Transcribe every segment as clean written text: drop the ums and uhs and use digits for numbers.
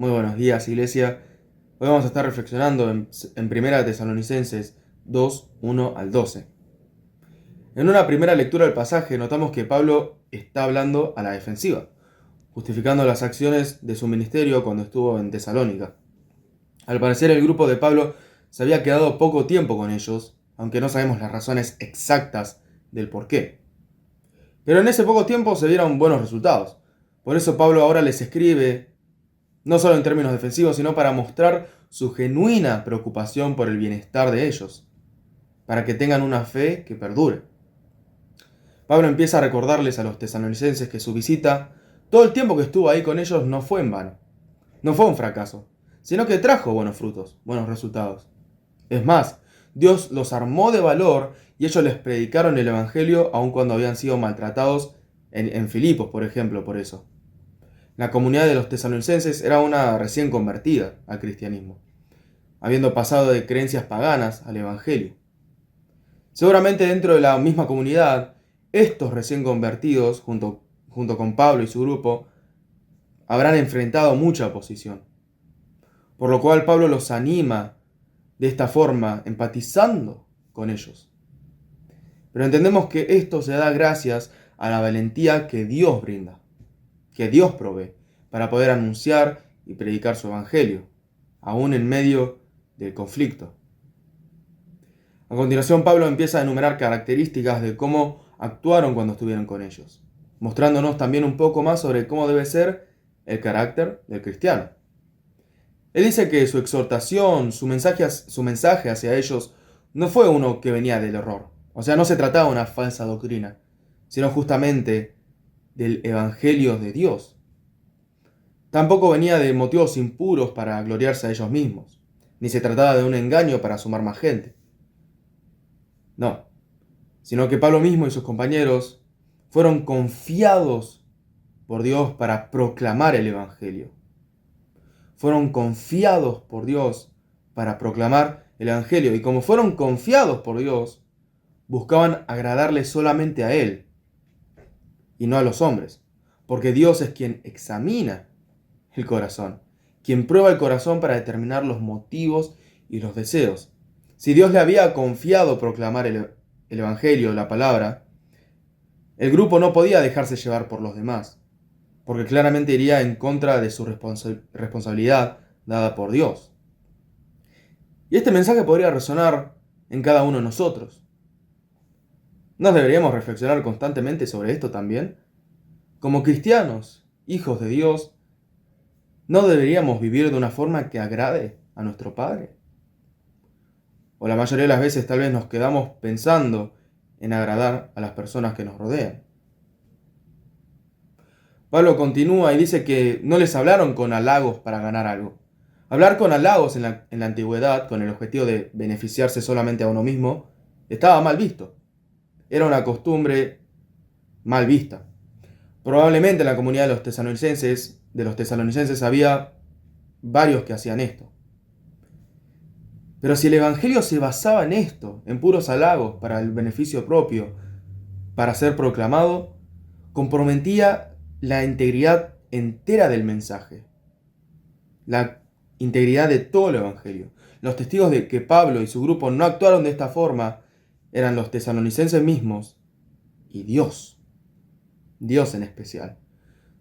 Muy buenos días, Iglesia. Hoy vamos a estar reflexionando en Primera Tesalonicenses 2, 1 al 12. En una primera lectura del pasaje notamos que Pablo está hablando a la defensiva, justificando las acciones de su ministerio cuando estuvo en Tesalónica. Al parecer el grupo de Pablo se había quedado poco tiempo con ellos, aunque no sabemos las razones exactas del por qué. Pero en ese poco tiempo se dieron buenos resultados. Por eso Pablo ahora les escribe no solo en términos defensivos, sino para mostrar su genuina preocupación por el bienestar de ellos, para que tengan una fe que perdure. Pablo empieza a recordarles a los tesalonicenses que su visita, todo el tiempo que estuvo ahí con ellos, no fue en vano, no fue un fracaso, sino que trajo buenos frutos, buenos resultados. Es más, Dios los armó de valor y ellos les predicaron el Evangelio aun cuando habían sido maltratados en Filipos, por ejemplo, por eso. La comunidad de los tesalonicenses era una recién convertida al cristianismo, habiendo pasado de creencias paganas al evangelio. Seguramente dentro de la misma comunidad, estos recién convertidos, junto con Pablo y su grupo, habrán enfrentado mucha oposición. Por lo cual Pablo los anima de esta forma, empatizando con ellos. Pero entendemos que esto se da gracias a la valentía que Dios brinda, que Dios provee, para poder anunciar y predicar su evangelio, aún en medio del conflicto. A continuación, Pablo empieza a enumerar características de cómo actuaron cuando estuvieron con ellos, mostrándonos también un poco más sobre cómo debe ser el carácter del cristiano. Él dice que su exhortación, su mensaje hacia ellos, no fue uno que venía del error. O sea, no se trataba de una falsa doctrina, sino justamente del evangelio de Dios. Tampoco venía de motivos impuros para gloriarse a ellos mismos, ni se trataba de un engaño para sumar más gente. No, sino que Pablo mismo y sus compañeros fueron confiados por Dios para proclamar el Evangelio. Fueron confiados por Dios para proclamar el Evangelio. Y como fueron confiados por Dios, buscaban agradarle solamente a Él y no a los hombres. Porque Dios es quien examina el corazón, quien prueba el corazón para determinar los motivos y los deseos. Si Dios le había confiado proclamar el Evangelio, la palabra, el grupo no podía dejarse llevar por los demás, porque claramente iría en contra de su responsabilidad dada por Dios. Y este mensaje podría resonar en cada uno de nosotros. ¿Nos deberíamos reflexionar constantemente sobre esto también? Como cristianos, hijos de Dios, ¿no deberíamos vivir de una forma que agrade a nuestro Padre? O la mayoría de las veces tal vez nos quedamos pensando en agradar a las personas que nos rodean. Pablo continúa y dice que no les hablaron con halagos para ganar algo. Hablar con halagos en la antigüedad, con el objetivo de beneficiarse solamente a uno mismo, estaba mal visto. Era una costumbre mal vista. Probablemente en la comunidad de los tesalonicenses había varios que hacían esto. Pero si el Evangelio se basaba en esto, en puros halagos para el beneficio propio, para ser proclamado, comprometía la integridad entera del mensaje, la integridad de todo el Evangelio. Los testigos de que Pablo y su grupo no actuaron de esta forma eran los tesalonicenses mismos y Dios en especial.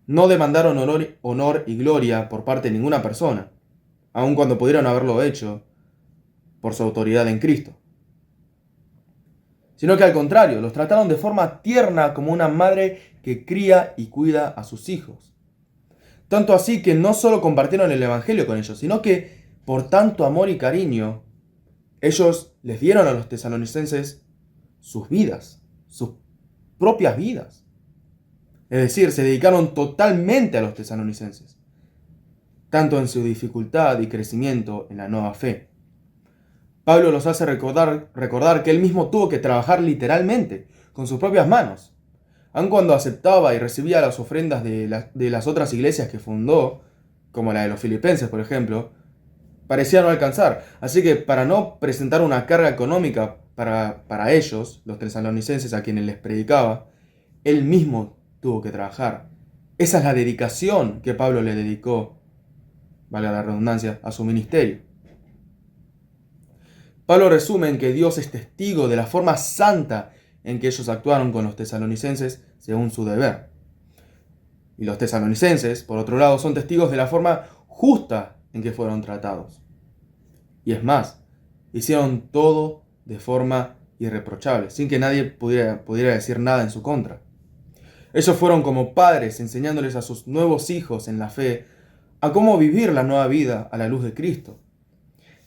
No demandaron honor y gloria por parte de ninguna persona, aun cuando pudieron haberlo hecho por su autoridad en Cristo, sino que al contrario, los trataron de forma tierna como una madre que cría y cuida a sus hijos. Tanto así que no solo compartieron el Evangelio con ellos, sino que por tanto amor y cariño, ellos les dieron a los tesalonicenses sus vidas, sus propias vidas. Es decir, se dedicaron totalmente a los tesalonicenses, tanto en su dificultad y crecimiento en la nueva fe. Pablo los hace recordar que él mismo tuvo que trabajar literalmente, con sus propias manos. Aun cuando aceptaba y recibía las ofrendas de las otras iglesias que fundó, como la de los filipenses, por ejemplo, parecía no alcanzar. Así que para no presentar una carga económica para ellos, los tesalonicenses a quienes les predicaba, él mismo tuvo que trabajar. Esa es la dedicación que Pablo le dedicó valga la redundancia, a su ministerio. Pablo resume en que Dios es testigo de la forma santa en que ellos actuaron con los tesalonicenses según su deber. Y los tesalonicenses, por otro lado, son testigos de la forma justa en que fueron tratados. Y es más, hicieron todo de forma irreprochable, sin que nadie pudiera decir nada en su contra. Ellos fueron como padres enseñándoles a sus nuevos hijos en la fe a cómo vivir la nueva vida a la luz de Cristo.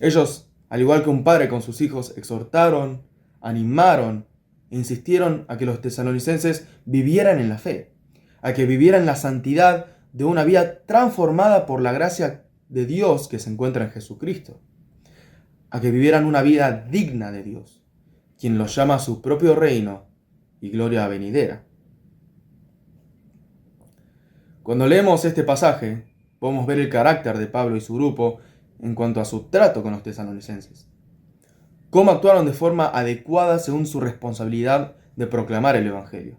Ellos, al igual que un padre con sus hijos, exhortaron, animaron e insistieron a que los tesalonicenses vivieran en la fe, a que vivieran la santidad de una vida transformada por la gracia de Dios que se encuentra en Jesucristo, a que vivieran una vida digna de Dios, quien los llama a su propio reino y gloria venidera. Cuando leemos este pasaje, podemos ver el carácter de Pablo y su grupo en cuanto a su trato con los tesalonicenses. Cómo actuaron de forma adecuada según su responsabilidad de proclamar el Evangelio.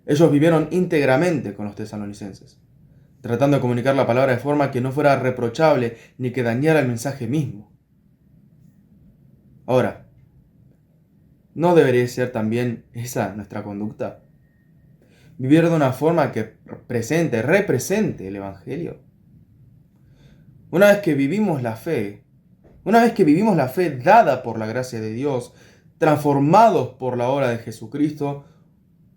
Ellos vivieron íntegramente con los tesalonicenses, tratando de comunicar la palabra de forma que no fuera reprochable ni que dañara el mensaje mismo. Ahora, ¿no debería ser también esa nuestra conducta? Vivir de una forma que represente el Evangelio. Una vez que vivimos la fe dada por la gracia de Dios, transformados por la obra de Jesucristo,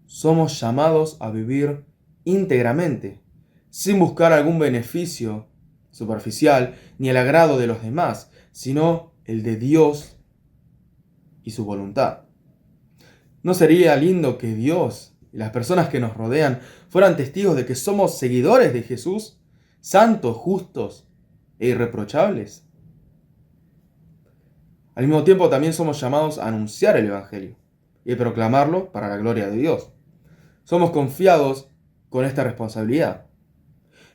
somos llamados a vivir íntegramente, sin buscar algún beneficio superficial ni el agrado de los demás, sino el de Dios y su voluntad. ¿No sería lindo que Dios y las personas que nos rodean fueran testigos de que somos seguidores de Jesús, santos, justos e irreprochables? Al mismo tiempo también somos llamados a anunciar el Evangelio y proclamarlo para la gloria de Dios. Somos confiados con esta responsabilidad.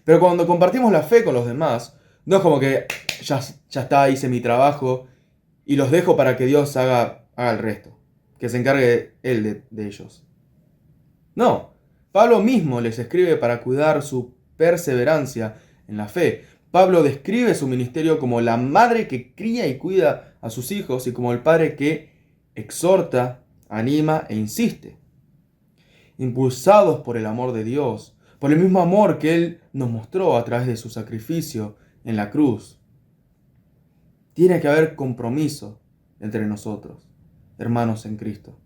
Pero cuando compartimos la fe con los demás, no es como que ya está, hice mi trabajo y los dejo para que Dios haga el resto, que se encargue Él de ellos. No, Pablo mismo les escribe para cuidar su perseverancia en la fe. Pablo describe su ministerio como la madre que cría y cuida a sus hijos y como el padre que exhorta, anima e insiste. Impulsados por el amor de Dios, por el mismo amor que Él nos mostró a través de su sacrificio en la cruz. Tiene que haber compromiso entre nosotros, hermanos en Cristo.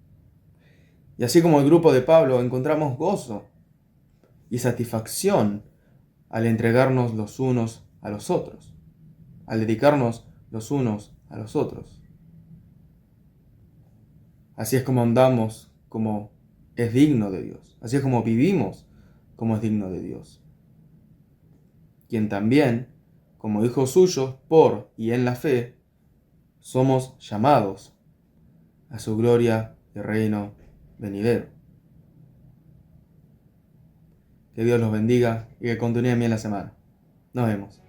Y así como el grupo de Pablo, encontramos gozo y satisfacción al entregarnos los unos a los otros, al dedicarnos los unos a los otros. Así es como andamos, como es digno de Dios. Así es como vivimos, como es digno de Dios. Quien también, como hijos suyos, por y en la fe, somos llamados a su gloria y reino venidero. Que Dios los bendiga y que continúen bien la semana. Nos vemos.